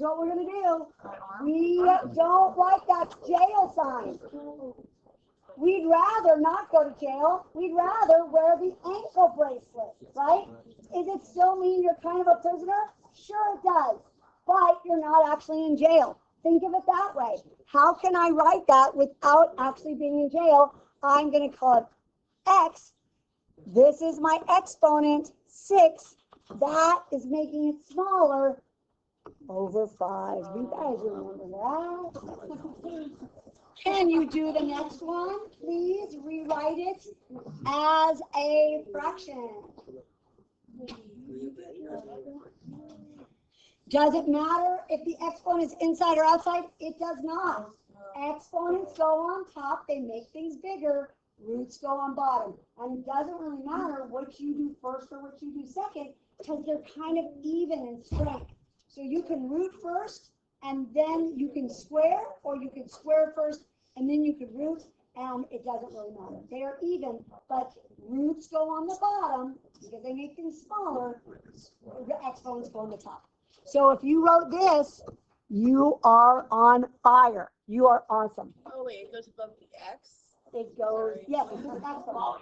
what we're going to do. We don't like that jail sign. We'd rather not go to jail. We'd rather wear the ankle bracelet, right? Does it still mean you're kind of a prisoner? Sure it does. But you're not actually in jail. Think of it that way. How can I write that without actually being in jail? I'm going to call it x. This is my exponent, 6. That is making it smaller over 5. You guys remember that? Can you do the next one? Please rewrite it as a fraction. Does it matter if the exponent is inside or outside? It does not. Exponents go on top. They make things bigger. Roots go on bottom. And it doesn't really matter what you do first or what you do second because they're kind of even in strength. So you can root first and then you can square, or you can square first and then you can root, and it doesn't really matter. They are even, but roots go on the bottom because they make things smaller. The exponents go on the top. So if you wrote this, you are on fire. You are awesome. Oh, wait, it goes above the X? It goes, yes, it's an exponent.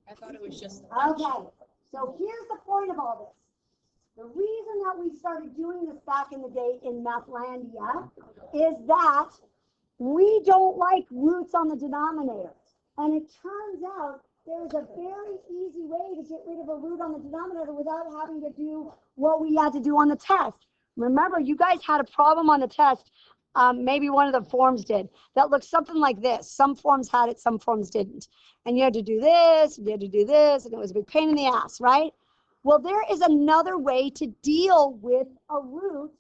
I thought it was just. Okay, so here's the point of all this. The reason that we started doing this back in the day in Mathlandia is that we don't like roots on the denominator. And it turns out there's a very easy way to get rid of a root on the denominator without having to do what we had to do on the test. Remember, you guys had a problem on the test, maybe one of the forms did, that looked something like this. Some forms had it, some forms didn't. And you had to do this, and you had to do this, and it was a big pain in the ass, right? Well, there is another way to deal with a root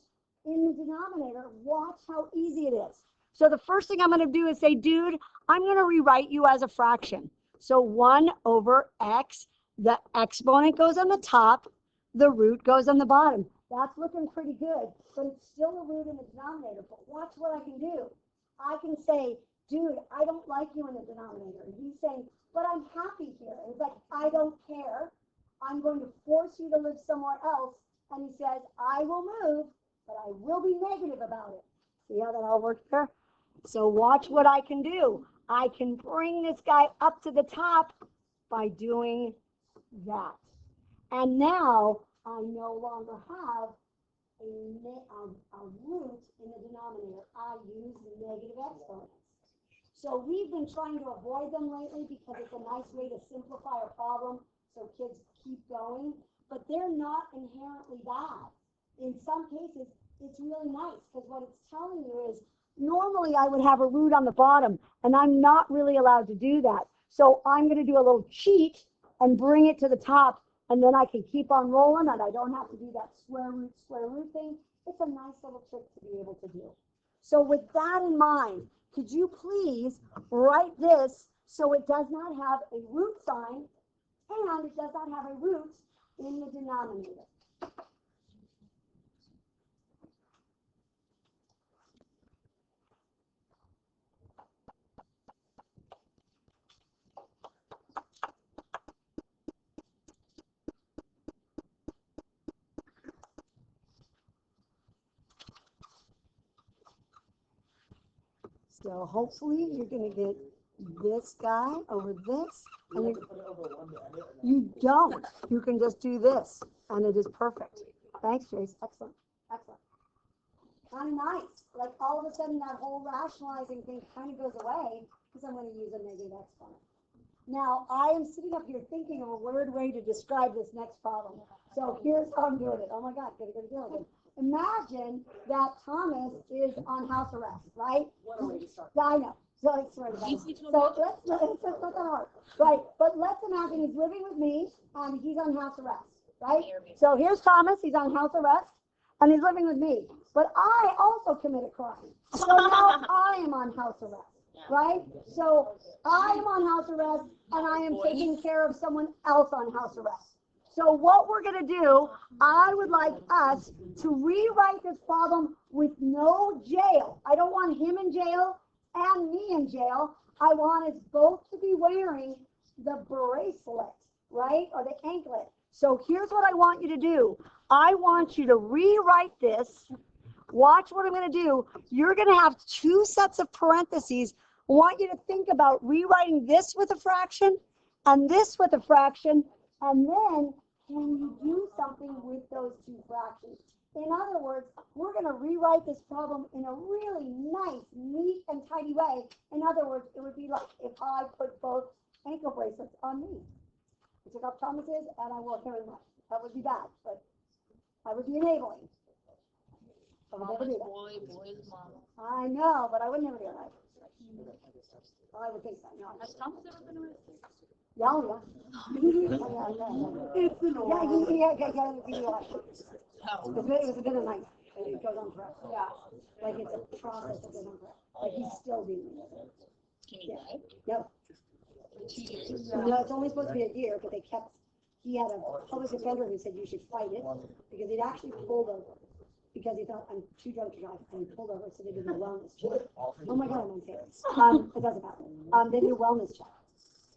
in the denominator. Watch how easy it is. So the first thing I'm going to do is say, dude, I'm going to rewrite you as a fraction. So 1 over x, the exponent goes on the top, the root goes on the bottom. That's looking pretty good, but it's still a root in the denominator. But watch what I can do. I can say, dude, I don't like you in the denominator. And he's saying, but I'm happy here. And it's like, I don't care. I'm going to force you to live somewhere else. And he says, I will move, but I will be negative about it. See how that all works there? So watch what I can do. I can bring this guy up to the top by doing that. And now I no longer have a root in the denominator. I use the negative exponents. So we've been trying to avoid them lately because it's a nice way to simplify a problem so kids keep going. But they're not inherently bad. In some cases, it's really nice because what it's telling you is normally I would have a root on the bottom, and I'm not really allowed to do that. So I'm going to do a little cheat and bring it to the top, and then I can keep on rolling, and I don't have to do that square root thing. It's a nice little trick to be able to do. So with that in mind, could you please write this so it does not have a root sign, and it does not have a root in the denominator? So hopefully you're going to get this guy over this. And you don't. You can just do this, and it is perfect. Thanks, Jace. Excellent. Excellent. Kind of nice. Like all of a sudden that whole rationalizing thing kind of goes away because I'm going to use a negative exponent. Now, I am sitting up here thinking of a weird way to describe this next problem. So here's how I'm doing it. Oh my God, get it again. Imagine that Thomas is on house arrest, right? I know. So it's right about it. So let's not that hard. Right, but let's imagine he's living with me and he's on house arrest, right? So here's Thomas, he's on house arrest, and he's living with me. But I also commit a crime. So now I am on house arrest, right? So I am on house arrest and I am taking care of someone else on house arrest. So what we're going to do, I would like us to rewrite this problem with no jail. I don't want him in jail and me in jail. I want us both to be wearing the bracelet, right, or the anklet. So here's what I want you to do. I want you to rewrite this Watch what I'm going to do. You're going to have two sets of parentheses. I want you to think about rewriting this with a fraction and this with a fraction, and then can you do something with those two fractions? In other words, we're going to rewrite this problem in a really nice, neat, and tidy way. In other words, it would be like if I put both ankle bracelets on me. I took off Thomas's and I wore Karen White. That would be bad, but I would be enabling. I would never do that. Boy's mama. I know, but I would never do that. I would think so. No. Has Thomas ever been arrested? Yeah, yeah. It's the norm. Yeah, he it was a bit of night. It goes on forever. Yeah. Like it's a process that goes on forever. Like he's still dealing with it. Can he die? No. For 2 years. No, it's only supposed to be a year, but he had a public defender who said you should fight it because he'd actually pulled over because he thought I'm too drunk to drive, and he pulled over, so they did a wellness check. Oh my God, I'm on tape. It doesn't matter. They did a wellness check,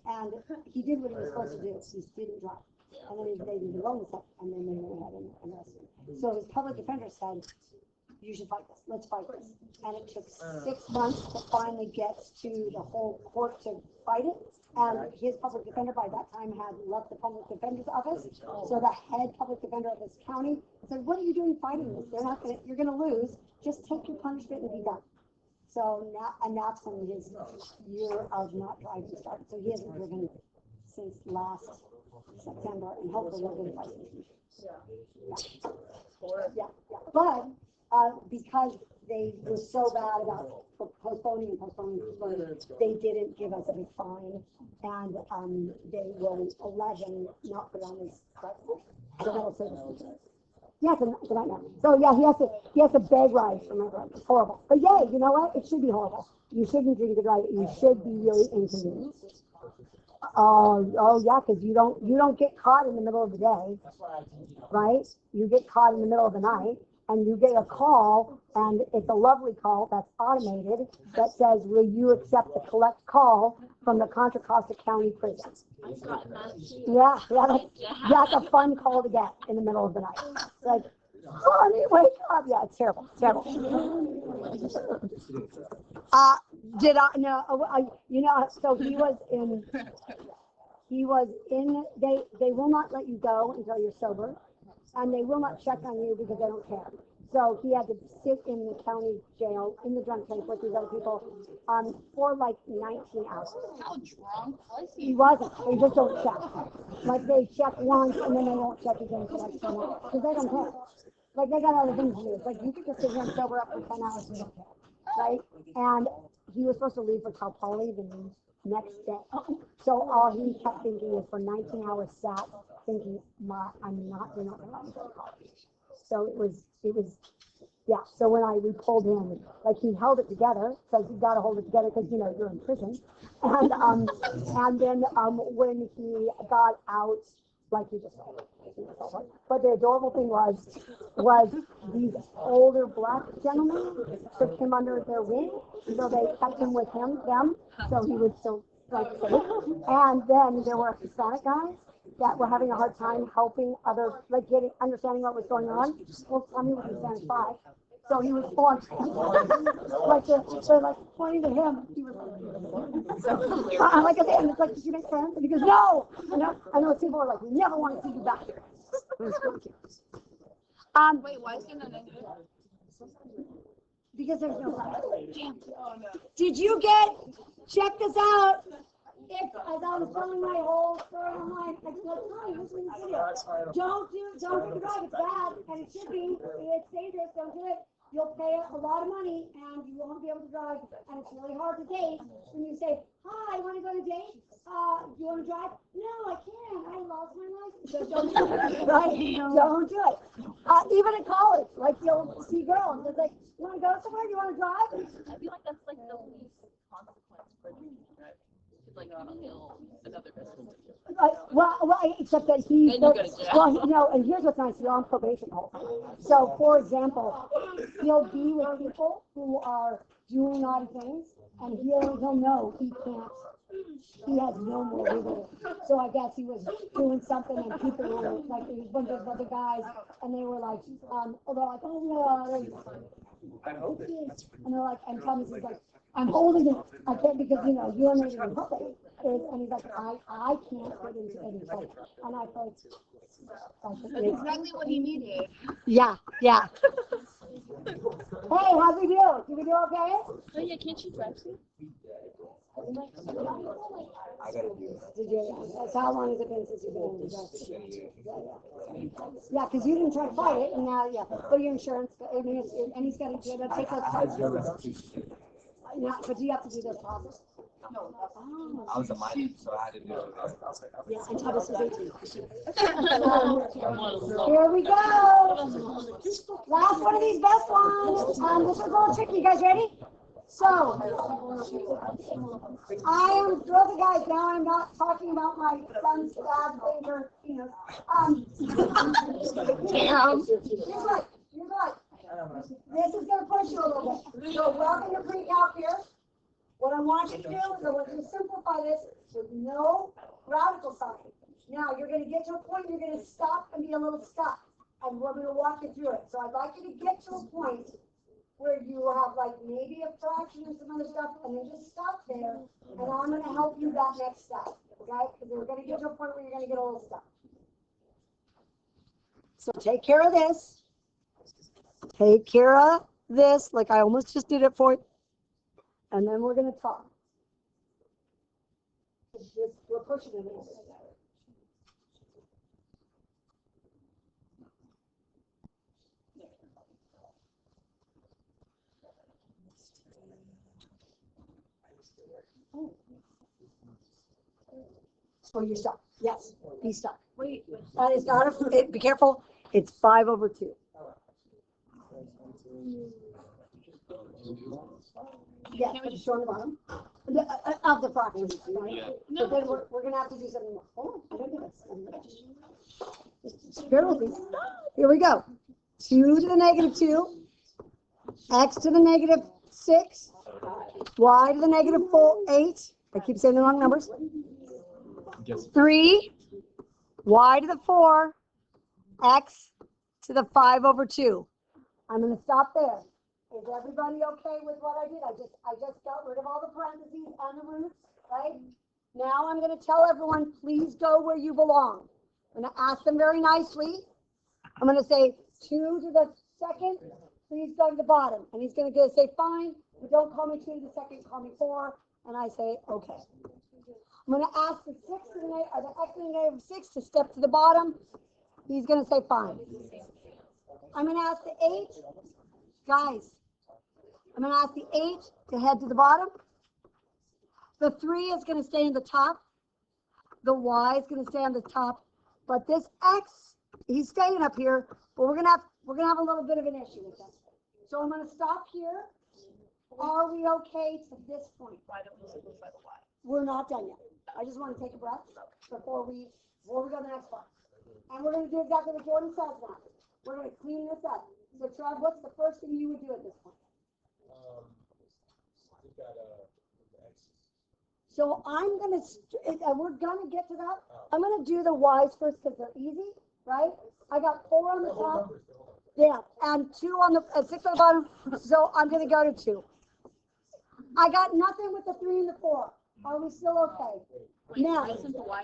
and he did what he was supposed to do. He didn't drive, and then they did the wellness check, and then they went ahead and arrested him. So his public defender said, you should fight this. Let's fight this. And it took 6 months to finally get to the whole court to fight it. And his public defender by that time had left the public defender's office. So the head public defender of this county said, what are you doing fighting this? You're gonna lose. Just take your punishment and be done. So now, and that's when his year of not driving started. So he hasn't driven since last September, and hopefully he'll get a license. Yeah. But because they were so bad about postponing, they didn't give us a big fine, and they will 11 not put on his license. So that'll save us. Yeah, it's a nightmare. So yeah, he has to beg rides from my brother. It's horrible. But yeah, you know what? It should be horrible. You shouldn't drink and drive. You should be really inconvenienced. Oh yeah, because you don't get caught in the middle of the day, right? You get caught in the middle of the night, and you get a call, and it's a lovely call that's automated that says, will you accept the collect call from the Contra Costa County Prison? Yeah, that's a fun call to get in the middle of the night. It's like, honey, wake up. Yeah, it's terrible. It's terrible. So they will not let you go until you're sober, and they will not check on you because they don't care. So he had to sit in the county jail in the drunk tank with these other people for like 19 hours. How drunk was he? He wasn't. They just don't check. Like they check once and then they won't check again for like 10 hours because they don't care. Like they got other things to do. It's like you could just sit here and sober up for 10 hours and don't care, right? And he was supposed to leave for Cal Poly the next day. So all he kept thinking is for 19 hours sat thinking, you're not going to let me go to college. So it was, yeah. So when we pulled him, like he held it together because you got to hold it together because you're in prison. And then when he got out, like he just told it. But the adorable thing was these older black gentlemen took him under their wing, so they kept him with them, so he would still like safe. And then there were Hispanic guys that were having a hard time helping understanding what was going on. Well, Tommy was in Spanish 5, so he was on like pointing to him. He was like at the end, it's like, did you make friends? And he goes, no. I know people are like, we never want to see you back here. Wait, why is he not in there? Because there's no friends. Did you check this out? As I was telling my whole story online, I just like, this is video. Don't take a drive, it's bad, and it should be. It's dangerous, don't do it. You'll pay a lot of money, and you won't be able to drive, and it's really hard to date. When you say, hi, I want to go to date? Do you want to drive? No, I can't. I lost my license. So don't do it, right? Don't do it. Even in college, like you'll see girls, it's like, you want to go somewhere? You want to drive? I feel like that's like the least consequence for drinking, right? Like on a hill, another business. Except that and here's what's nice, you're on probation the whole time. So, for example, he'll be with people who are doing naughty things, and he'll know he has no more wiggle. So I guess he was doing something, and people were like, there was a bunch of other guys, and they were like, they're like, oh yeah, And they're like, and Thomas is like, I'm holding it. I can't because, you know, you and me can help it. And he's like, I can't fit into any place. And I thought, That's exactly what he needed. yeah, yeah. Hey, how's we do? Do we do okay? Oh yeah, can't you drive too? That's how long has it been since you've been in the dress? Yeah, because you didn't try to fight it, and now, yeah. But your insurance, and he's got to take us. Yeah, but do you have to do this process? No. Oh. I was a minor, so I had to do it. Yeah, and Thomas was 18. Here we go. Last one of these best ones. This is a little tricky. You guys ready? So, I am thrilled, guys. Now I'm not talking about my son's bad finger, you know. Damn. You're right. You're right. This is going to push you a little bit. So, welcome to pre-calc here. What I want you to do is I want you to simplify this with no radical sign. Now, you're going to get to a point, you're going to stop and be a little stuck. And we're going to walk you through it. So I'd like you to get to a point where you have like maybe a fraction or some other stuff, and then just stop there. And I'm going to help you that next step. Okay? Because we're going to get to a point where you're going to get a little stuck. So take care of this. Take care of this, like I almost just did it for you. And then we're going to talk. We're pushing it a little bit. So you're stuck. Yes, he's stuck. Wait. That is not a, be careful. It's 5/2. Yeah, but it's on the bottom of the fraction. Right? No. But then we're going to have to do something more. Oh, I don't do this. Just bear with me. Here we go. 2 to the negative 2, x to the negative 6, y to the negative 8. I keep saying the wrong numbers. 3, y to the 4, x to the 5/2. I'm going to stop there. Is everybody okay with what I did? I just got rid of all the parentheses and the roots, right? Now I'm going to tell everyone, please go where you belong. I'm going to ask them very nicely. I'm going to say 2 to the 2nd, please go to the bottom. And he's going to say, fine, but don't call me 2 to the 2nd, call me 4. And I say, okay. I'm going to ask the 6 to the negative, or the x to the negative 6 to step to the bottom. He's going to say, fine. I'm going to ask the 8, guys, I'm going to ask the 8 to head to the bottom. The 3 is going to stay in the top. The y is going to stay on the top. But this x, he's staying up here, but we're going to have a little bit of an issue with that. So I'm going to stop here. Are we okay to this point? Why don't we simplify the y? We're not done yet. I just want to take a breath before we go to the next part. And we're going to do exactly what Jordan says now. We're going to clean this up. So, Trev, what's the first thing you would do at this point? So I'm going to, we're going to get to that. I'm going to do the y's first because they're easy, right? I got 4 on the top. Yeah, and 2 on the, 6 on the bottom. So I'm going to go to 2. I got nothing with the 3 and the 4. Are we still okay? Now,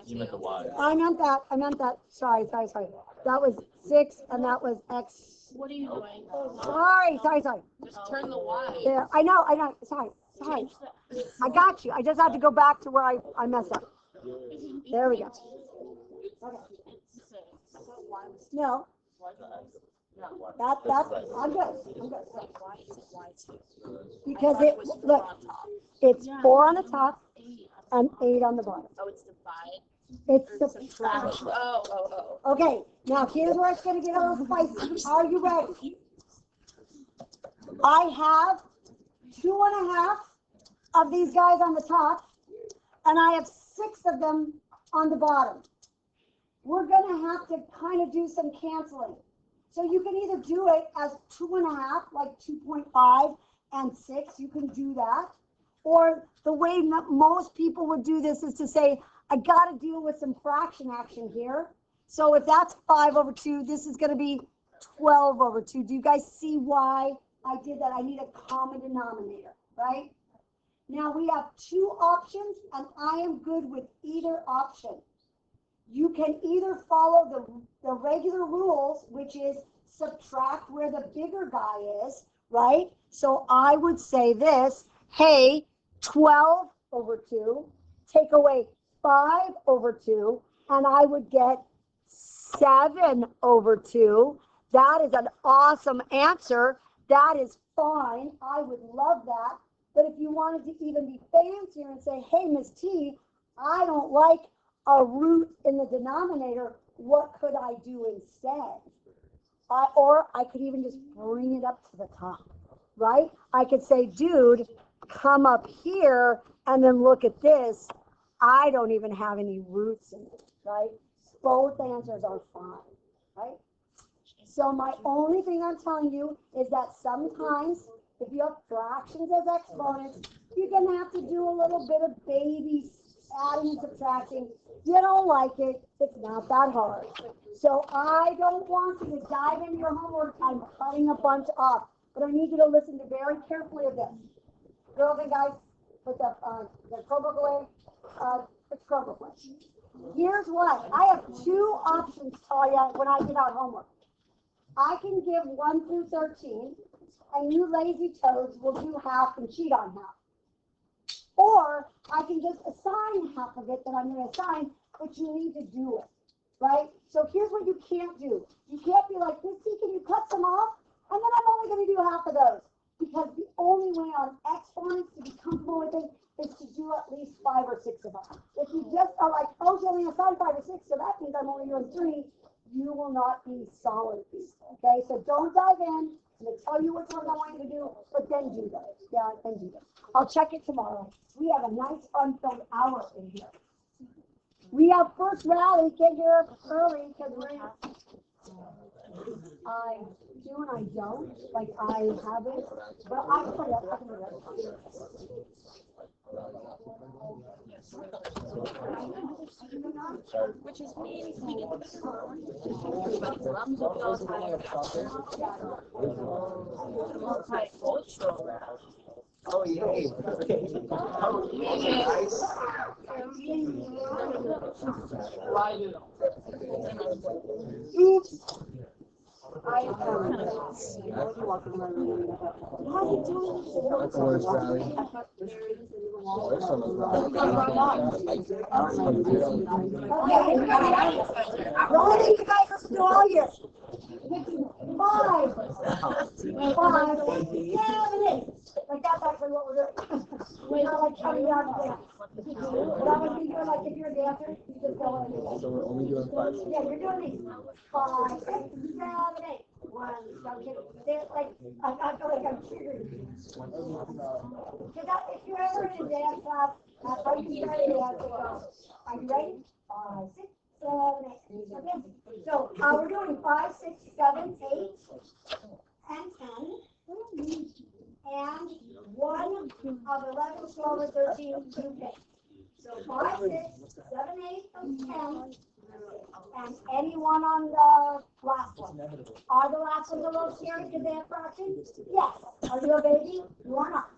You meant the y. I meant that. Sorry. That was 6 and that was x. What are you doing? Sorry. Just turn the y. There, I know. Sorry. I got you. I just had to go back to where I messed up. There we go. Okay. No. I'm good. Because it's 4 on the top and 8 on the bottom. Oh, it's divide. It's subtraction. Oh. Okay, now here's where it's going to get a little spicy. Are you ready? I have 2.5 of these guys on the top, and I have 6 of them on the bottom. We're going to have to kind of do some canceling. So you can either do it as 2.5, like 2.5 and 6. You can do that. Or the way most people would do this is to say, I got to deal with some fraction action here. So if that's 5/2, this is going to be 12/2. Do you guys see why I did that. I need a common denominator, right? Now we have two options, and I am good with either option. You can either follow the regular rules, which is subtract where the bigger guy is, right? So I would say this, hey, 12 over 2, take away 5 over 2, and I would get 7 over 2. That is an awesome answer. That is fine. I would love that. But if you wanted to even be fancier and say, hey, Miss T, I don't like a root in the denominator, what could I do instead? Or I could even just bring it up to the top, right? I could say, dude, come up here and then look at this. I don't even have any roots in it, right? Both answers are fine, right? So my only thing I'm telling you is that sometimes if you have fractions as exponents, you're going to have to do a little bit of baby adding and subtracting. You don't like it, it's not that hard. So I don't want you to dive into your homework. I'm cutting a bunch off, but I need you to listen to very carefully of this. Girls and guys, put the Chromebook away. Put the Chromebook away. Here's what. I have two options, Talia, when I give out homework. I can give 1 through 13, and you lazy toads will do half and cheat on half. Or I can just assign half of it that I'm going to assign, but you need to do it, right? So here's what you can't do. You can't be like, Miss T, can you cut some off? And then I'm only going to do half of those. Because the only way on exponents to be comfortable with it is to do at least 5 or 6 of them. If you just are like, oh, you only assign 5 or 6, so that means I'm only doing 3, you will not be solid. Okay, so don't dive in. I'm going to tell you which ones I want you to do, but then do them. Yeah, then do them. I'll check it tomorrow. We have a nice fun-filled hour in here. We have first rally. Get here early because I do and I don't. Like I have it, but I put it up. Which is me. Oh, yay. Oh, nice. Oops. I am coming. You're walking around the room. How are you doing? That's the worst rally. Ronnie, you guys listen to all your 5, 5, 6, 7, 8. Like that's actually what we're doing. We're not like counting down the dance. That would be good. Like if you're a dancer, you just go in. So we're only doing 5. Yeah, you're doing these. 5, 6, 7, 8. 1, don't get it. Like I feel like I'm cheering. Because if you're ever in a dance class, that's how you start a dance. Are you ready? 5, 6, 7, 8. Okay. So we're doing 5, 6, 7, 8, and 10. And 1 of 11, 12, or 13, you pick. So 5, 6, 7, 8, and 10. And anyone on the last one. Are the last ones a little scary because they have fractions? Yes. Are you a baby? You are not.